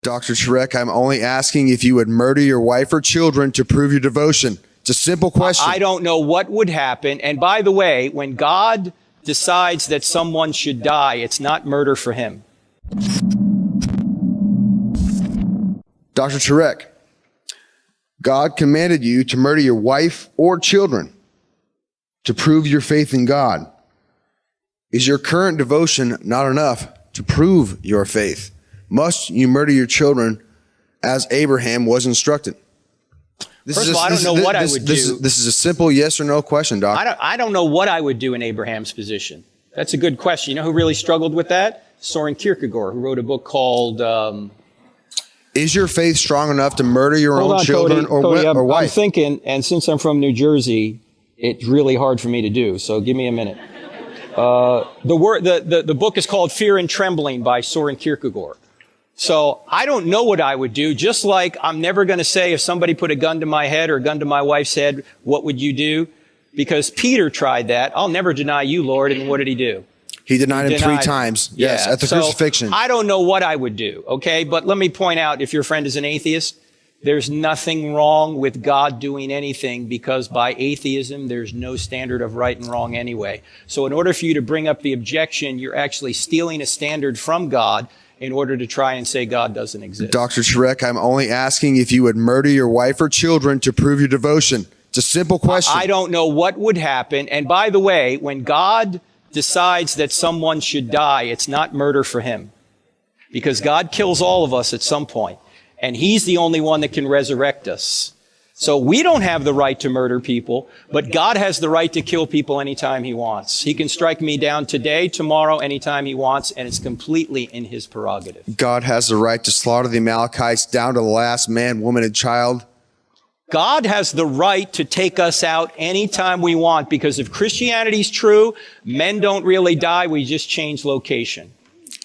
Dr. Turek, I'm only asking if you would murder your wife or children to prove your devotion. It's a simple question. I don't know what would happen. And by the way, when God decides that someone should die, it's not murder for him. Dr. Turek, God commanded you to murder your wife or children to prove your faith in God. Is your current devotion not enough to prove your faith? Must you murder your children as Abraham was instructed? First of all, I don't know what I would do. This is a simple yes or no question, Doc. I don't know what I would do in Abraham's position. That's a good question. You know who really struggled with that? Soren Kierkegaard, who wrote a book called... Is your faith strong enough to murder your own children or wife? I'm thinking, and since I'm from New Jersey, it's really hard for me to do, so give me a minute. The book is called Fear and Trembling by Soren Kierkegaard. So I don't know what I would do, just like I'm never going to say if somebody put a gun to my head or a gun to my wife's head, what would you do? Because Peter tried that. I'll never deny you, Lord. And what did he do? He denied him 3 times. Yes, at the crucifixion. I don't know what I would do, okay? But let me point out, if your friend is an atheist, there's nothing wrong with God doing anything, because by atheism, there's no standard of right and wrong anyway. So in order for you to bring up the objection, you're actually stealing a standard from God in order to try and say God doesn't exist. Dr. Turek, I'm only asking if you would murder your wife or children to prove your devotion. It's a simple question. I don't know what would happen. And by the way, when God decides that someone should die, it's not murder for him. Because God kills all of us at some point. And he's the only one that can resurrect us. So we don't have the right to murder people, but God has the right to kill people anytime he wants. He can strike me down today, tomorrow, anytime he wants, and it's completely in his prerogative. God has the right to slaughter the Amalekites down to the last man, woman, and child. God has the right to take us out anytime we want, because if Christianity's true, men don't really die, we just change location.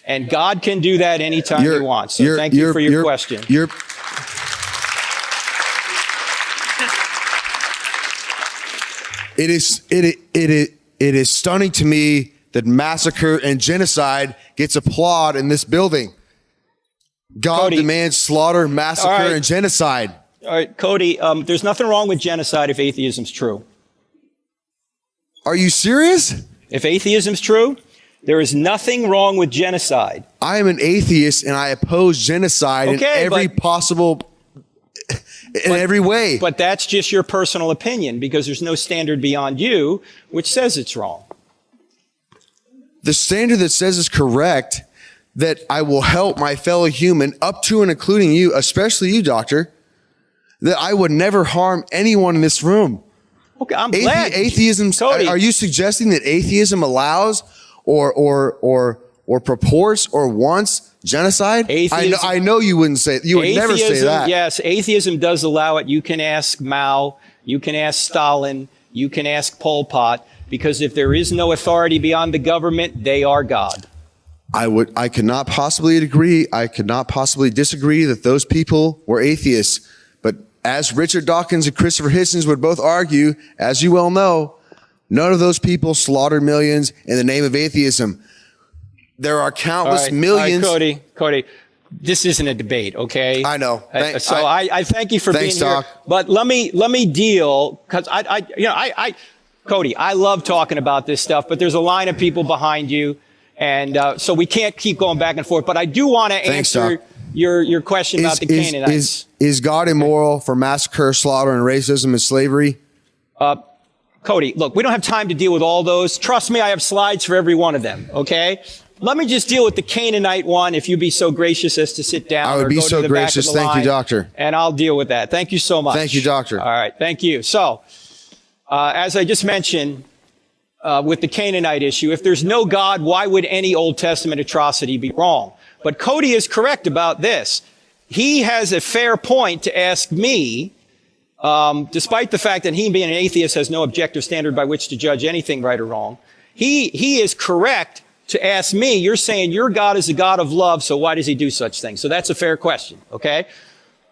And God can do that anytime he wants. So thank you for your question. It is stunning to me that massacre and genocide gets applaud in this building. God demands slaughter, massacre, and genocide. All right, Cody, there's nothing wrong with genocide if atheism's true. Are you serious? If atheism's true, there is nothing wrong with genocide. I am an atheist and I oppose genocide in every possible... in every way. But that's just your personal opinion, because there's no standard beyond you which says it's wrong. The standard that says it's correct, that I will help my fellow human, up to and including you, especially you, doctor, that I would never harm anyone in this room. Okay, I'm glad. Atheism, Cody, are you suggesting that atheism allows or purports or wants genocide? I know you wouldn't say, you would never say that. Yes, atheism does allow it. You can ask Mao, you can ask Stalin, you can ask Pol Pot, because if there is no authority beyond the government, they are God. I could not possibly agree. I could not possibly disagree that those people were atheists. But as Richard Dawkins and Christopher Hitchens would both argue, as you well know, none of those people slaughtered millions in the name of atheism. There are countless millions. All right, Cody, this isn't a debate, okay? I know. I thank you for being here. But let me deal, because Cody, I love talking about this stuff, but there's a line of people behind you, and so we can't keep going back and forth. But I do want to answer your question about the Canaanites. Is God immoral for massacre, slaughter, and racism and slavery? Cody, look, we don't have time to deal with all those. Trust me, I have slides for every one of them, okay? Let me just deal with the Canaanite one, if you'd be so gracious as to sit down. I would be so gracious. Thank you, doctor. And I'll deal with that. Thank you so much. Thank you, doctor. All right, thank you. So, as I just mentioned, with the Canaanite issue, if there's no God, why would any Old Testament atrocity be wrong? But Cody is correct about this. He has a fair point to ask me, despite the fact that he, being an atheist, has no objective standard by which to judge anything right or wrong. He is correct to ask me, you're saying your God is a God of love, so why does he do such things? So that's a fair question, okay?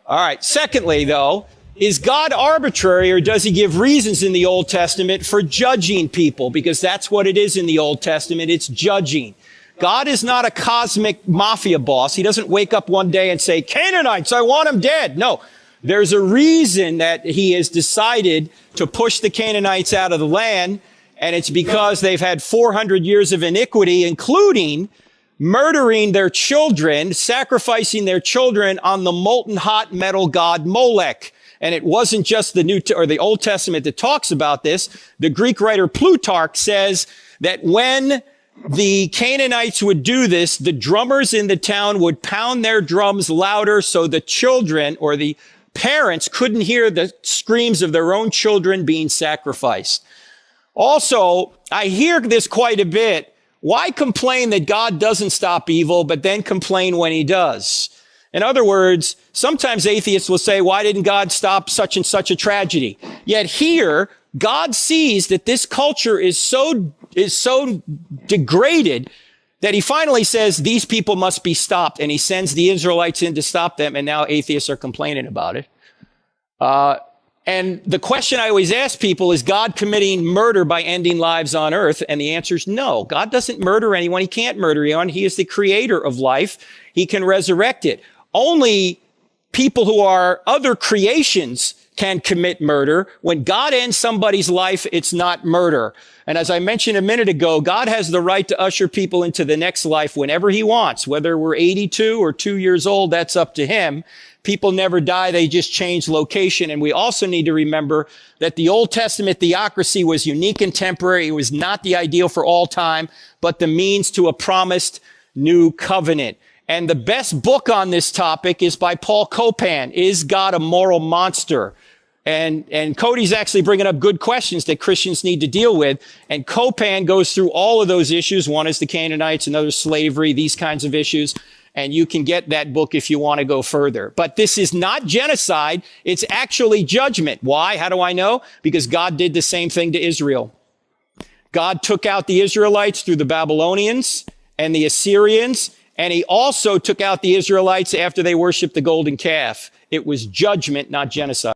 All right. Secondly, though, is God arbitrary, or does he give reasons in the Old Testament for judging people? Because that's what it is in the Old Testament. It's judging. God is not a cosmic mafia boss. He doesn't wake up one day and say, Canaanites, I want them dead. No, there's a reason that he has decided to push the Canaanites out of the land. And it's because they've had 400 years of iniquity, including murdering their children, sacrificing their children on the molten hot metal god Molech. And it wasn't just the Old Testament that talks about this. The Greek writer Plutarch says that when the Canaanites would do this, the drummers in the town would pound their drums louder so the children or the parents couldn't hear the screams of their own children being sacrificed. Also, I hear this quite a bit. Why complain that God doesn't stop evil, but then complain when he does? In other words, sometimes atheists will say, why didn't God stop such and such a tragedy? Yet here, God sees that this culture is so degraded that he finally says these people must be stopped, and he sends the Israelites in to stop them, and now atheists are complaining about it. And the question I always ask people is God committing murder by ending lives on earth? And the answer is no. God doesn't murder anyone. He can't murder anyone. He is the creator of life. He can resurrect it. Only people who are other creations can commit murder. When God ends somebody's life, it's not murder. And as I mentioned a minute ago, God has the right to usher people into the next life whenever he wants. Whether we're 82 or 2 years old, that's up to him. People never die. They just change location. And we also need to remember that the Old Testament theocracy was unique and temporary. It was not the ideal for all time, but the means to a promised new covenant. And the best book on this topic is by Paul Copan, Is God a Moral Monster? And Cody's actually bringing up good questions that Christians need to deal with. And Copan goes through all of those issues. One is the Canaanites, another slavery, these kinds of issues. And you can get that book if you want to go further. But this is not genocide. It's actually judgment. Why? How do I know? Because God did the same thing to Israel. God took out the Israelites through the Babylonians and the Assyrians. And he also took out the Israelites after they worshiped the golden calf. It was judgment, not genocide.